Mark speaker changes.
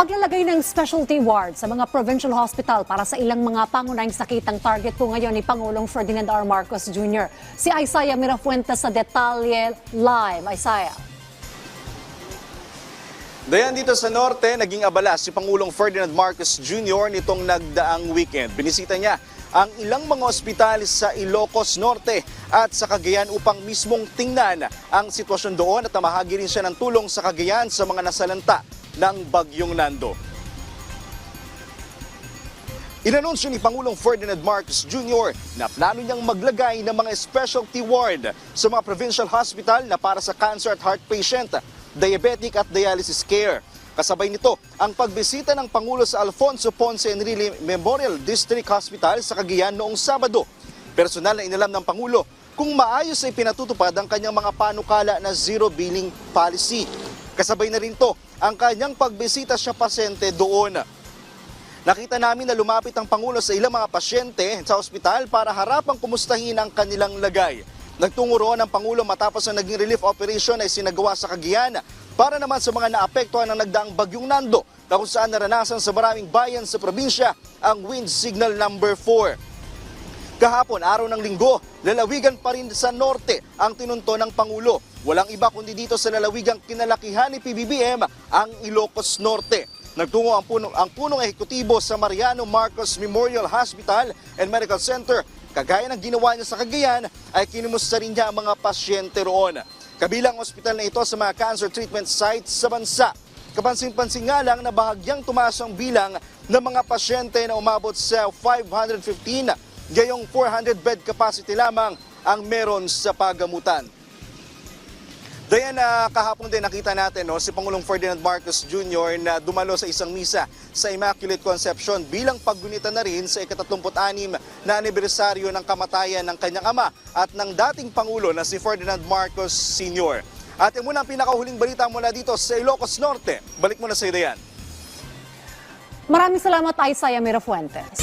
Speaker 1: Paglalagay ng specialty ward sa mga provincial hospital para sa ilang mga pangunahing sakit ang target po ngayon ni Pangulong Ferdinand R. Marcos Jr. Si Isaiah Mirafuentes sa detalye live. Isaiah.
Speaker 2: Dayan dito sa Norte, naging abala si Pangulong Ferdinand Marcos Jr. nitong nagdaang weekend. Binisita niya ang ilang mga ospital sa Ilocos Norte at sa Cagayan upang mismong tingnan ang sitwasyon doon at namahagi rin siya ng tulong sa Cagayan sa mga nasalanta ng Bagyong Nando. Inanunsyo ni Pangulong Ferdinand Marcos Jr. na plano niyang maglagay ng mga specialty ward sa mga provincial hospital na para sa cancer at heart patient, diabetic at dialysis care. Kasabay nito ang pagbisita ng Pangulo sa Alfonso Ponce Enrile Memorial District Hospital sa Cagayan noong Sabado. Personal na inalam ng Pangulo kung maayos ay pinatutupad ang kanyang mga panukala na zero billing policy. Kasabay na rin to ang kanyang pagbisita sa pasyente doon. Nakita namin na lumapit ang Pangulo sa ilang mga pasyente sa ospital para harapang kumustahin ang kanilang lagay. Nagtungo roon ang Pangulo matapos ang naging relief operation ay sinagawa sa Cagayan para naman sa mga naapektuhan ng nagdaang Bagyong Nando na kung saan naranasan sa maraming bayan sa probinsya ang wind signal number 4. Kahapon, araw ng Linggo, lalawigan pa rin sa norte ang tinunto ng Pangulo. Walang iba kundi dito sa lalawigang kinalakihan ni PBBM ang Ilocos Norte. Nagtungo ang punong ehekutibo sa Mariano Marcos Memorial Hospital and Medical Center. Kagaya ng ginawa niya sa Cagayan, ay kinumusta rin niya ang mga pasyente roon. Kabilang ospital na ito sa mga cancer treatment sites sa bansa. Kapansin-pansin nga lang na bahagyang tumaas ang bilang ng mga pasyente na umabot sa 515, gayong 400 bed capacity lamang ang meron sa pagamutan. Dayan, kahapon din nakita natin si Pangulong Ferdinand Marcos Jr. na dumalo sa isang misa sa Immaculate Conception bilang paggunita na rin sa ika-36 na anibersaryo ng kamatayan ng kanyang ama at ng dating Pangulo na si Ferdinand Marcos Sr. At yung muna ang pinakahuling balita mula dito sa Ilocos Norte. Balik muna sa iyo, Dayan.
Speaker 1: Maraming salamat, Isaiah Mirafuentes.